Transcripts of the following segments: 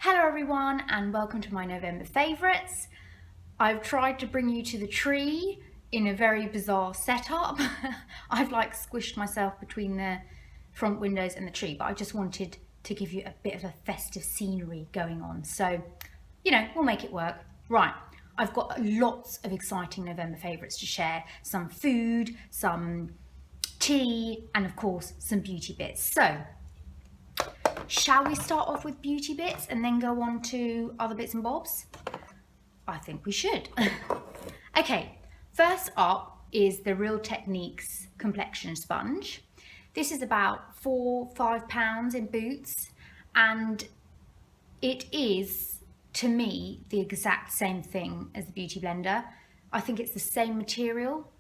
Hello everyone and welcome to my November favourites. I've tried to bring you to the tree in a very bizarre setup. I've like squished myself between the front windows and the tree, but I just wanted to give you a bit of a festive scenery going on. So, you know, we'll make it work. Right, I've got lots of exciting November favourites to share. Some food, some tea, and of course some beauty bits. So, shall we start off with beauty bits and then go on to other bits and bobs? I think we should. Okay, first up is the Real Techniques Complexion Sponge. This is about £4-5 in Boots, and it is, to me, the exact same thing as the Beauty Blender. I think it's the same material.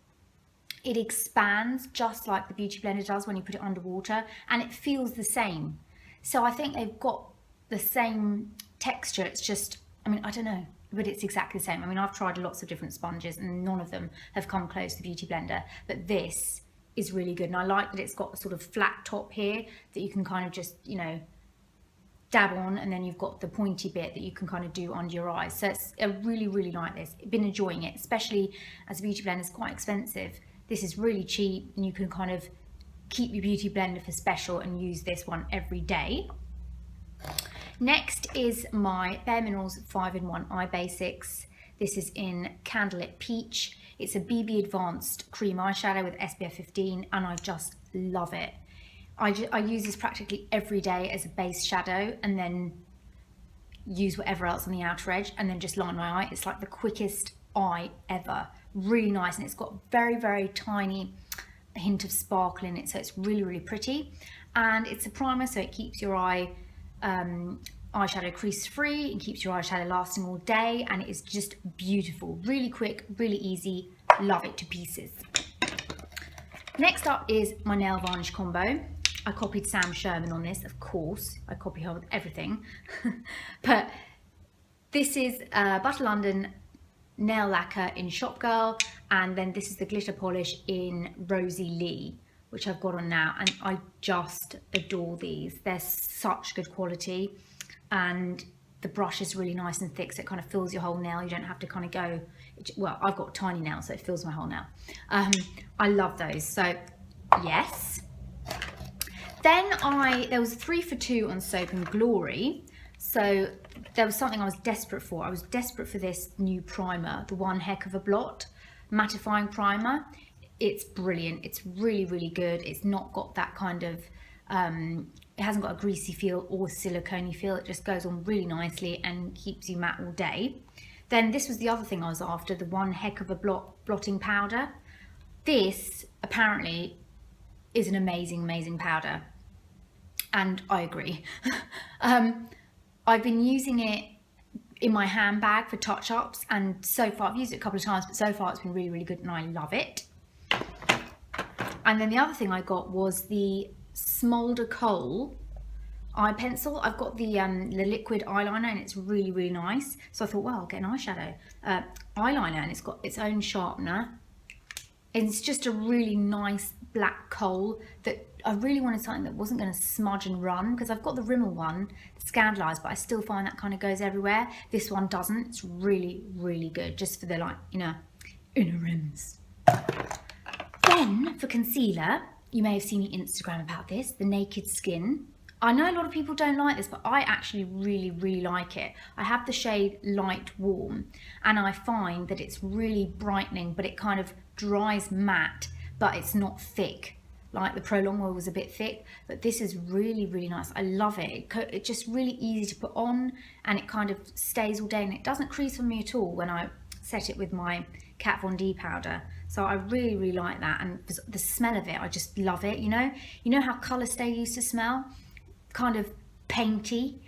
It expands just like the Beauty Blender does when you put it underwater, and it feels the same. So I think they've got the same texture. It's just, I mean, I don't know, but it's exactly the same. I mean, I've tried lots of different sponges and none of them have come close to the Beauty Blender, but this is really good. And I like that it's got a sort of flat top here that you can kind of just, you know, dab on, and then you've got the pointy bit that you can kind of do under your eyes. So I really like this. I've been enjoying it, especially as a Beauty Blender is quite expensive. This is really cheap and you can kind of keep your Beauty Blender for special and use this one every day. Next is my bareMinerals 5-in-1 Eye Basics. This is in Candlelit Peach. It's a BB Advanced Cream Eyeshadow with SPF 15 and I just love it. I use this practically every day as a base shadow and then use whatever else on the outer edge and then just line my eye. It's like the quickest eye ever. Really nice, and it's got very tiny hint of sparkle in it, so it's really pretty. And it's a primer, so it keeps your eyeshadow crease free and keeps your eyeshadow lasting all day, and it is just beautiful. Really quick, really easy, love it to pieces. Next up is my nail varnish combo. I copied Sam Sherman on this, of course. I copy her with everything. But this is Butter London nail lacquer in Shop Girl, and then this is the glitter polish in Rosie Lee, which I've got on now, and I just adore these. They're such good quality, and the brush is really nice and thick, so it kind of fills your whole nail. You don't have to kind of go, well, I've got tiny nails, so it fills my whole nail. I love those, so yes. Then there was 3 for 2 on Soap&Glory. So there was something I was desperate for. I was desperate for this new primer, the One Heck of a Blot Mattifying Primer. It's brilliant. It's really good. It's not got that kind of, it hasn't got a greasy feel or silicone-y feel. It just goes on really nicely and keeps you matte all day. Then this was the other thing I was after, the One Heck of a blotting powder. This apparently is an amazing powder. And I agree. I've been using it in my handbag for touch-ups, and so far, I've used it a couple of times, but so far it's been really good and I love it. And then the other thing I got was the Smoulder Kohl eye pencil. I've got the liquid eyeliner and it's really nice. So I thought, well, I'll get an eyeshadow eyeliner, and it's got its own sharpener. It's just a really nice black kohl that I really wanted something that wasn't going to smudge and run, because I've got the Rimmel one, Scandalised, but I still find that kind of goes everywhere. This one doesn't. It's really good, just for the, like, you know, inner rims. Then for concealer, you may have seen me Instagram about this, the Naked Skin. I know a lot of people don't like this, but I actually really like it. I have the shade Light Warm, and I find that it's really brightening, but it kind of dries matte, but it's not thick. Like the Pro Longwear was a bit thick, but this is really nice. I love it. It's just really easy to put on, and it kind of stays all day, and it doesn't crease on me at all when I set it with my Kat Von D powder. So I really like that, and the smell of it, I just love it. You know how Colour Stay used to smell? Kind of painty.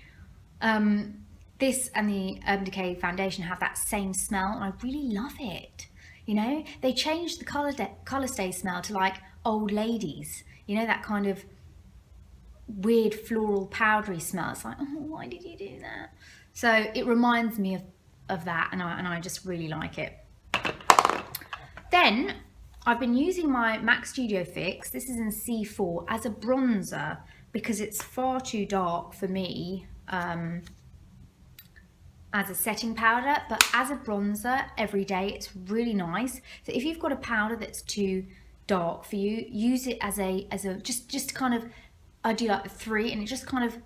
This and the Urban Decay foundation have that same smell, and I really love it. You know, they changed the Colour Stay smell to like old ladies. You know, that kind of weird floral powdery smell. It's like, oh, why did you do that? So it reminds me of that, and I just really like it. Then I've been using my MAC Studio Fix, this is in C4, as a bronzer, because it's far too dark for me as a setting powder, but as a bronzer every day, it's really nice. So if you've got a powder that's too dark for you, use it as a just kind of, I do like the 3, and it just kind of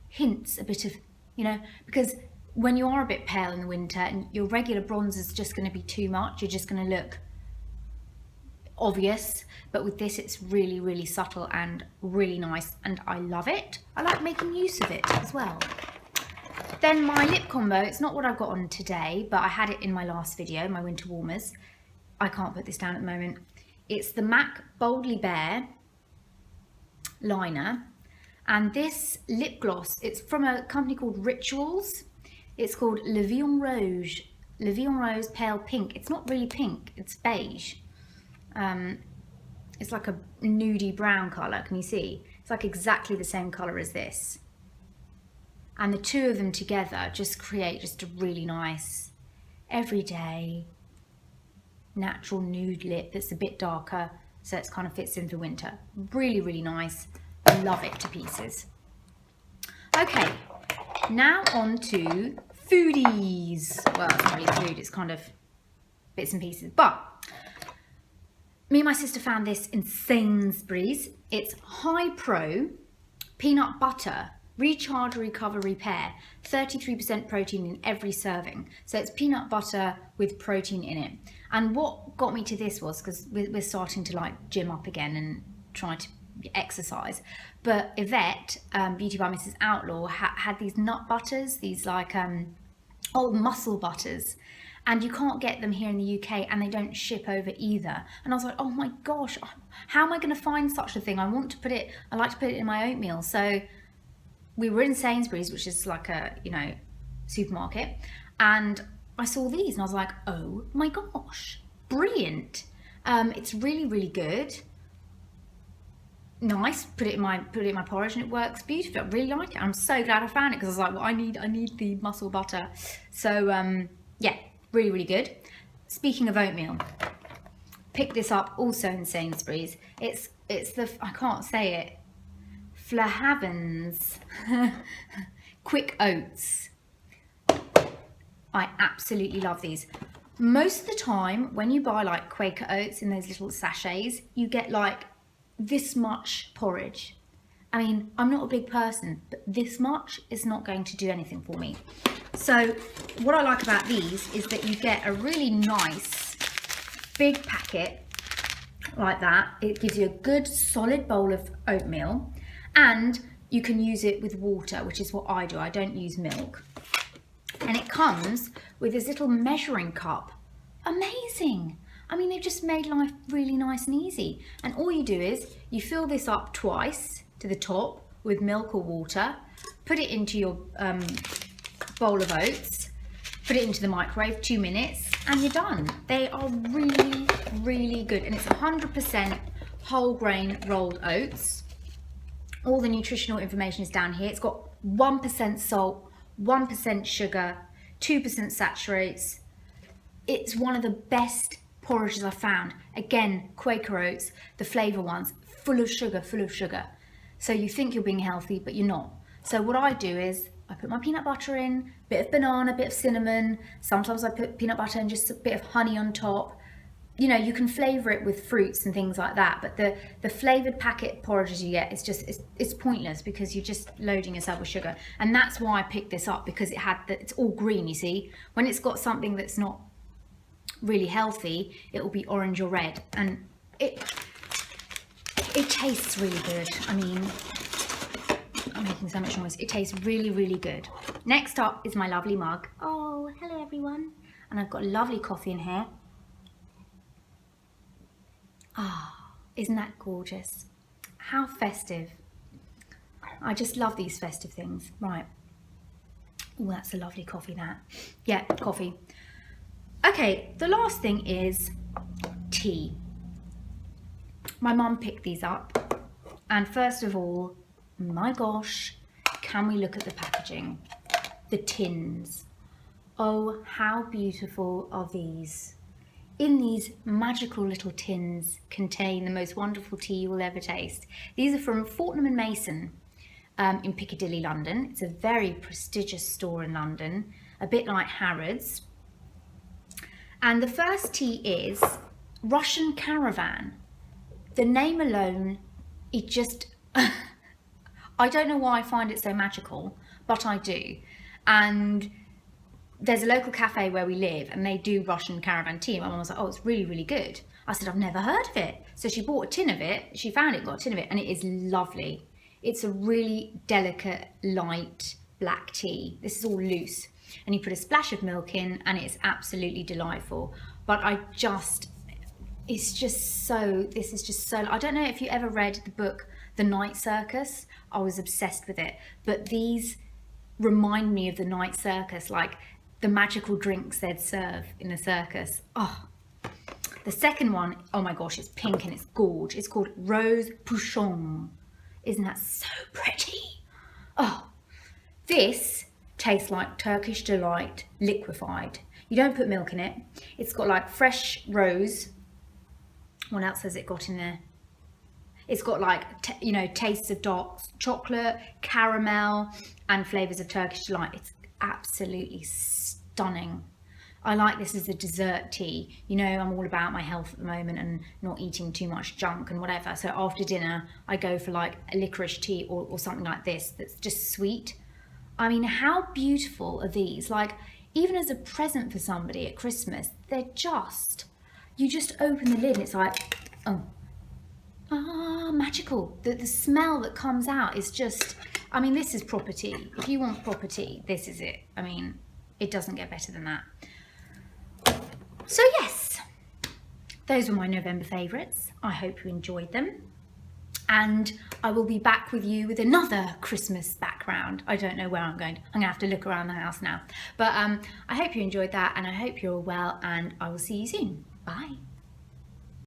hints a bit of, you know, because when you are a bit pale in the winter and your regular bronzer is just going to be too much, you're just going to look obvious. But with this, it's really, really subtle and really nice, and I love it. I like making use of it as well. Then my lip combo, it's not what I've got on today, but I had it in my last video, my winter warmers. I can't put this down at the moment. It's the MAC Boldly Bare liner, and this lip gloss, it's from a company called Rituals. It's called Le Vion Rose Pale Pink. It's not really pink, it's beige. It's like a nudie brown colour, can you see? It's like exactly the same colour as this. And the two of them together just create just a really nice, everyday, natural nude lip that's a bit darker, so it kind of fits in for winter. Really, really nice. I love it to pieces. Okay, now on to foodies. Well, it's not really food, it's kind of bits and pieces. But me and my sister found this in Sainsbury's. It's High Pro Peanut Butter Recharge, Recover, Repair. 33% protein in every serving. So it's peanut butter with protein in it. And what got me to this was because we're starting to like gym up again and try to exercise. But Yvette, Beauty by Mrs. Outlaw, had these nut butters, these like old muscle butters. And you can't get them here in the UK, and they don't ship over either. And I was like, oh my gosh, how am I going to find such a thing? I like to put it in my oatmeal. So we were in Sainsbury's, which is like a, you know, supermarket, and I saw these and I was like, oh my gosh, brilliant. It's really, really good. Nice, put it in my porridge and it works beautifully. I really like it. I'm so glad I found it, because I was like, well, I need the muscle butter. So yeah, really, really good. Speaking of oatmeal, picked this up also in Sainsbury's. It's the, I can't say it, Flahavans Quick Oats. I absolutely love these. Most of the time when you buy like Quaker Oats in those little sachets, you get like this much porridge. I mean, I'm not a big person, but this much is not going to do anything for me. So what I like about these is that you get a really nice big packet like that. It gives you a good solid bowl of oatmeal, and you can use it with water, which is what I do. I don't use milk. And it comes with this little measuring cup. Amazing. I mean, they've just made life really nice and easy. And all you do is you fill this up twice to the top with milk or water, put it into your bowl of oats, put it into the microwave, 2 minutes, and you're done. They are really, really good. And it's 100% whole grain rolled oats. All the nutritional information is down here. It's got 1% salt, 1% sugar, 2% saturates. It's one of the best porridges I've found. Again, Quaker Oats, the flavour ones, full of sugar, full of sugar. So you think you're being healthy, but you're not. So what I do is I put my peanut butter in, bit of banana, bit of cinnamon. Sometimes I put peanut butter and just a bit of honey on top. You know, you can flavour it with fruits and things like that, but the flavoured packet porridges you get, it's pointless, because you're just loading yourself with sugar. And that's why I picked this up, because it's all green, you see. When it's got something that's not really healthy, it will be orange or red, and it tastes really good. I mean, I'm making so much noise. It tastes really, really good. Next up is my lovely mug. Oh, hello everyone. And I've got a lovely coffee in here. Ah, isn't that gorgeous? How festive. I just love these festive things. Right. Oh, that's a lovely coffee, that. Yeah, coffee. Okay, the last thing is tea. My mum picked these up. And first of all, my gosh, can we look at the packaging? The tins. Oh, how beautiful are these? In these magical little tins contain the most wonderful tea you will ever taste. These are from Fortnum&Mason in Piccadilly, London. It's a very prestigious store in London. a bit like Harrods. And the first tea is Russian Caravan. The name alone, it just, I don't know why I find it so magical, but I do. And there's a local cafe where we live and they do Russian Caravan tea. My mum was like, oh, it's really, really good. I said, I've never heard of it. So she bought a tin of it. She found it, got a tin of it, and it is lovely. It's a really delicate, light black tea. This is all loose. And you put a splash of milk in and it's absolutely delightful. But this is just so, I don't know if you ever read the book, The Night Circus. I was obsessed with it. But these remind me of the night circus, like the magical drinks they'd serve in the circus. Oh, the second one, oh my gosh, it's pink and it's gorgeous. It's called Rose Pouchong. Isn't that so pretty? Oh, this tastes like Turkish Delight liquefied. You don't put milk in it. It's got like fresh rose. What else has it got in there? It's got like, tastes of dark chocolate, caramel, and flavours of Turkish Delight. It's absolutely stunning. I like this as a dessert tea. You know, I'm all about my health at the moment and not eating too much junk and whatever. So after dinner, I go for like a licorice tea or something like this that's just sweet. I mean, how beautiful are these? Like, even as a present for somebody at Christmas, they're just, you just open the lid and it's like, magical. The smell that comes out is just, I mean, this is proper tea. If you want proper tea, this is it. I mean, it doesn't get better than that. So yes, those were my November favourites. I hope you enjoyed them. And I will be back with you with another Christmas background. I don't know where I'm going. I'm going to have to look around the house now. But I hope you enjoyed that and I hope you're all well and I will see you soon. Bye.